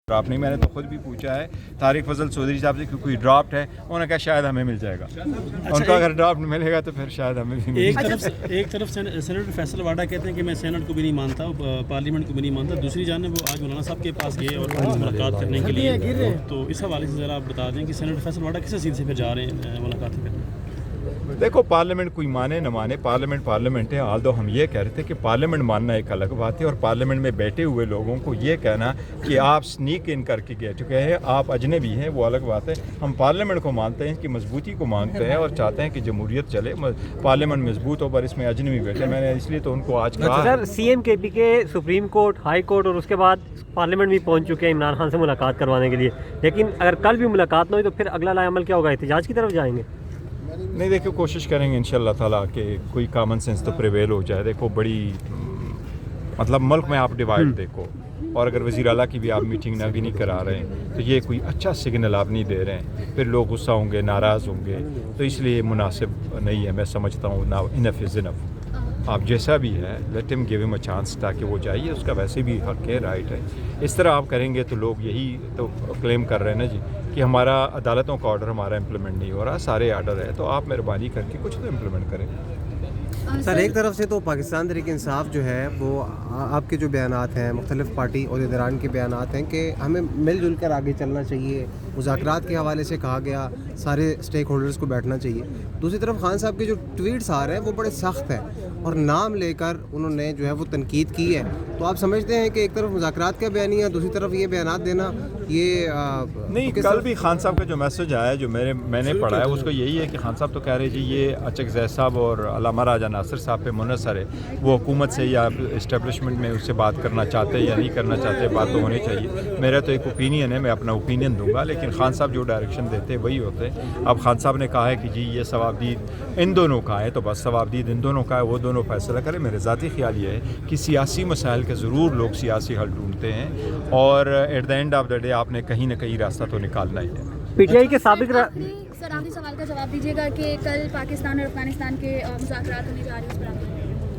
Draft नहीं, मैंने तो खुद भी पूछा है तारिक फजल चौधरी साहब से कि कोई ड्राफ्ट है, उन्होंने कहा शायद हमें मिल जाएगा। उनका अगर ड्राफ्ट मिलेगा तो फिर शायद हमें भी मिल जाएगा। एक तरफ सेनेटर फैसल वाडा कहते हैं कि मैं सेनेट को भी नहीं मानता, पार्लियामेंट को भी नहीं मानता, दूसरी जानब वो आज मौलाना साहब के पास गए और मुलाकात करने के लिए, तो इस हवाले से ज़रा आप बता दें कि सेनेटर फैसल वाडा किस हसील से फिर जा रहे हैं मुलाकात करने? देखो, पार्लियामेंट कोई माने न माने, पार्लियामेंट है। आल दो हम ये कह रहे थे कि पार्लियामेंट मानना एक अलग बात है और पार्लियामेंट में बैठे हुए लोगों को ये कहना कि आप स्नीक इन करके गए चुके हैं, आप अजनबी हैं, वो अलग बात है। हम पार्लियामेंट को मानते हैं, इसकी मजबूती को मांगते हैं और चाहते हैं कि जमहूरियत चले, पार्लियामेंट मजबूत हो, पर इसमें अजनबी बैठे। मैंने इसलिए तो उनको आज कहा सर, सीएम केपी के सुप्रीम कोर्ट, हाई कोर्ट और उसके बाद पार्लियामेंट भी पहुंच चुके हैं इमरान खान से मुलाकात करवाने के लिए, लेकिन अगर कल भी मुलाकात न हुई तो फिर अगला लाएअमल क्या होगा? एहतजाज की तरफ जाएंगे? नहीं, देखो, कोशिश करेंगे इंशाअल्लाह ताला कि कोई कॉमन सेंस तो प्रिवेल हो जाए। देखो, बड़ी मतलब मुल्क में आप डिवाइड देखो, और अगर वज़ीर आला की भी आप मीटिंग ना भी नहीं करा रहे हैं तो ये कोई अच्छा सिग्नल आप नहीं दे रहे हैं, फिर लोग गुस्सा होंगे, नाराज़ होंगे, तो इसलिए मुनासिब नहीं है। मैं समझता हूँ ना, इनफ इज़ इनफ। आप जैसा भी है, let him give him a chance, ताकि वो जाइए, उसका वैसे भी हक है, राइट है। इस तरह आप करेंगे तो लोग यही तो क्लेम कर रहे हैं ना जी कि हमारा अदालतों का ऑर्डर हमारा इम्प्लीमेंट नहीं हो रहा, सारे ऑर्डर है, तो आप मेहरबानी करके कुछ तो इम्प्लीमेंट करें। सर, एक तरफ से तो पाकिस्तान तहरीक इंसाफ जो है वो आपके जो बयानात हैं, मुख्तलिफ पार्टी अहदेदारान के बयानात हैं कि हमें मिलजुल कर आगे चलना चाहिए, मुज़ाकरात के हवाले से कहा गया सारे स्टेक होल्डर्स को बैठना चाहिए। दूसरी तरफ खान साहब के जो ट्वीट्स आ रहे हैं वो बड़े सख्त हैं और नाम लेकर उन्होंने जो है वो तनकीद की है, तो आप समझते हैं कि एक तरफ मुज़ाकरात का बयानिया, दूसरी तरफ ये बयानात देना, ये नहीं, कल भी खान साहब का जो मैसेज आया जो मैंने पढ़ा है उसको यही है कि खान साहब तो कह रहे जी ये अचक साहब और अल्लामा राजा नासिर साहब पे मुनसर है, वो हुकूमत से या इस्टेब्लिशमेंट में उससे बात करना चाहते हैं या नहीं करना चाहते, बात तो होनी चाहिए। मेरा तो एक ओपिनियन है, मैं अपना ओपिनियन दूंगा, लेकिन खान साहब जो डायरेक्शन देते हैं वही होते हैं। अब खान साहब ने कहा है कि जी ये सवाबदीद इन दोनों का है, तो बस सवाबदीद इन दोनों का है, वो दोनों फैसला करें। मेरे ज़ाती ख्याल ये है कि सियासी मसाइल के ज़रूर लोग सियासी हल ढूंढते हैं और at the end of the day आपने कहीं ना कहीं रास्ता तो निकालना ही है। पीटीआई के साबिक सर, आखिरी सवाल का जवाब दीजिएगा कि कल पाकिस्तान और अफगानिस्तान के मुज़ाकरात होने जा रहे हैं, उस पर आप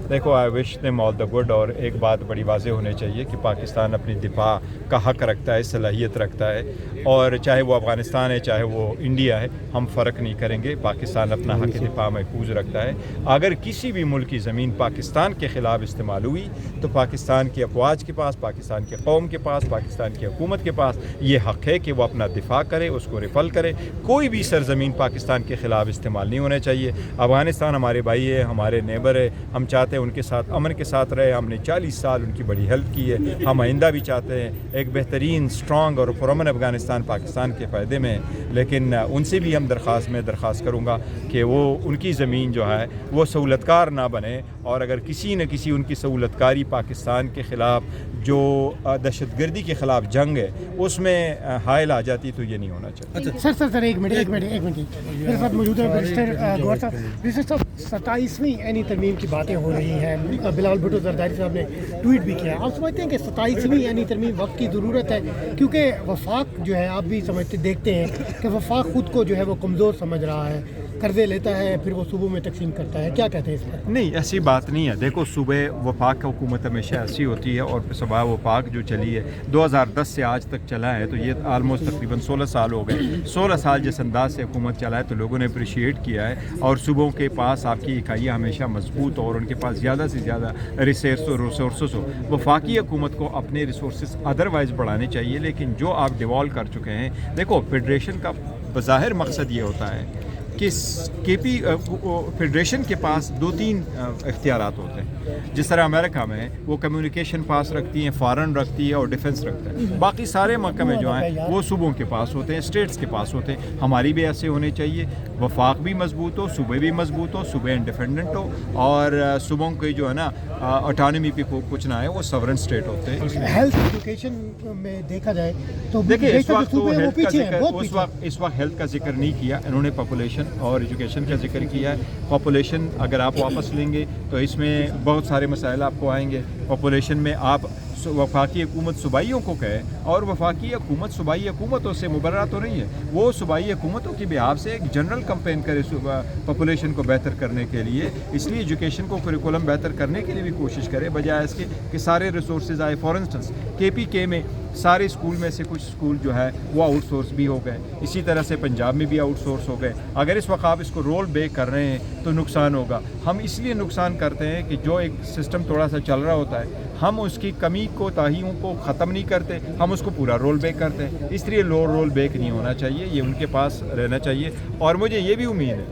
देखो, I wish them all the good, और एक बात बड़ी वाज़ेह होनी चाहिए कि पाकिस्तान अपनी दिफा का हक़ रखता है, सलाहियत रखता है, और चाहे वो अफ़गानिस्तान है चाहे वो इंडिया है, हम फ़र्क नहीं करेंगे। पाकिस्तान अपना हक़ दिफा महफूज रखता है। अगर किसी भी मुल्क की ज़मीन पाकिस्तान के ख़िलाफ़ इस्तेमाल हुई तो पाकिस्तान की अफवाज के पास, पाकिस्तान की कौम के पास, पाकिस्तान की हुकूमत के पास ये हक़ है कि वो अपना दिफा करे, उसको रिफल करे। कोई भी सरज़मीन पाकिस्तान के ख़िलाफ़ इस्तेमाल नहीं होना चाहिए। अफ़गानिस्तान हमारे भाई है, हमारे नेबर है, हम चाहते हैं उनके साथ अमन के साथ रहे। हमने 40 साल उनकी बड़ी हेल्प की है, हम आइंदा भी चाहते हैं एक बेहतरीन, स्ट्रॉन्ग और पुरअमन अफ़गानिस्तान पाकिस्तान के फ़ायदे में है। लेकिन उनसे भी हम दरख्वास्त करूँगा कि वो उनकी ज़मीन जो है वो सहूलतकार ना बने, और अगर किसी न किसी उनकी सहूलतकारी पाकिस्तान के ख़िलाफ़ जो दहशतगर्दी के ख़िलाफ़ जंग है उसमें हायल आ जाती तो ये नहीं होना चाहिए। सर एक मिनट मेरे साथ मौजूद है बैरिस्टर साहब। 27वीं ऐनी तरमीम की बातें हो रही हैं, बिलावल भुट्टो जरदारी साहब ने ट्वीट भी किया। आप समझते हैं कि 27वीं ऐनी तरमीम वक्त की ज़रूरत है, क्योंकि वफाक जो है आप भी देखते हैं कि वफाक ख़ुद को जो है वो कमज़ोर समझ रहा है, कर्जे लेता है, फिर वो सूबों में तकसीम करता है, क्या कहते हैं इस पर? नहीं, ऐसी बात नहीं है। देखो, सुबह वफाक का हुकूमत हमेशा ऐसी होती है, और सुबह वफाक जो चली है 2010 से आज तक चला है, तो ये आलमोस्ट तकरीबन 16 साल हो गए। 16 साल जिस अंदाज से हुकूमत चला है तो लोगों ने अप्रिशिएट किया है, और सूबों के पास आपकी इकाइयाँ हमेशा मजबूत और उनके पास ज़्यादा से ज़्यादा रिसोर्स हो। वफाकी हुकूमत को अपने रिसोर्स अदरवाइज़ बढ़ाने चाहिए, लेकिन जो आप डिवॉल्व कर चुके हैं, देखो फेडरेशन का बज़ाहिर मकसद ये होता है कि केपी फेडरेशन के पास 2-3 इख्तियारात होते हैं। जिस तरह अमेरिका में वो कम्युनिकेशन पास रखती हैं, फॉरेन रखती है और डिफेंस रखता है। बाकी सारे महकमे जो हैं वो सूबों के पास होते हैं, स्टेट्स के पास होते हैं। हमारी भी ऐसे होने चाहिए, वफाक भी मजबूत हो, सूबे भी मजबूत हो, सूबे इंडिपेंडेंट हो, और सूबों के जो है ना ऑटोनॉमी पे कुछ ना है, वो सॉवरेन स्टेट होते हैं। हेल्थ एजुकेशन में देखा जाए तो देखिए, इस वक्त हेल्थ का जिक्र नहीं किया इन्होंने, पॉपुलेशन और एजुकेशन का जिक्र किया है। पॉपुलेशन अगर आप वापस लेंगे तो इसमें बहुत सारे मसाइल आपको आएंगे। पॉपुलेशन में आप वफाकी हुकूमत सूबाइयों को कहे, और वफाकी हुकूमत सूबाई हुकूमतों से मुबर्रा तो नहीं है, वो सूबाई हुकूमतों की बिहाफ से एक जनरल कैंपेन करे पॉपुलेशन को बेहतर करने के लिए, इसलिए एजुकेशन को करिकुलम बेहतर करने के लिए भी कोशिश करे, बजाय इसके कि सारे रिसोर्सेज आए। फॉर इंस्टेंस KPK में सारे स्कूल में से कुछ स्कूल जो है वो आउटसोर्स भी हो गए, इसी तरह से पंजाब में भी आउटसोर्स हो गए। अगर इस वक्त आप इसको रोल बैक कर रहे हैं तो नुकसान होगा। हम इसलिए नुकसान करते हैं कि जो एक सिस्टम थोड़ा सा चल रहा होता है, हम उसकी कमी को ताहियों को ख़त्म नहीं करते, हम उसको पूरा रोल बैक करते हैं। इसलिए रोल बैक नहीं होना चाहिए, ये उनके पास रहना चाहिए। और मुझे ये भी उम्मीद है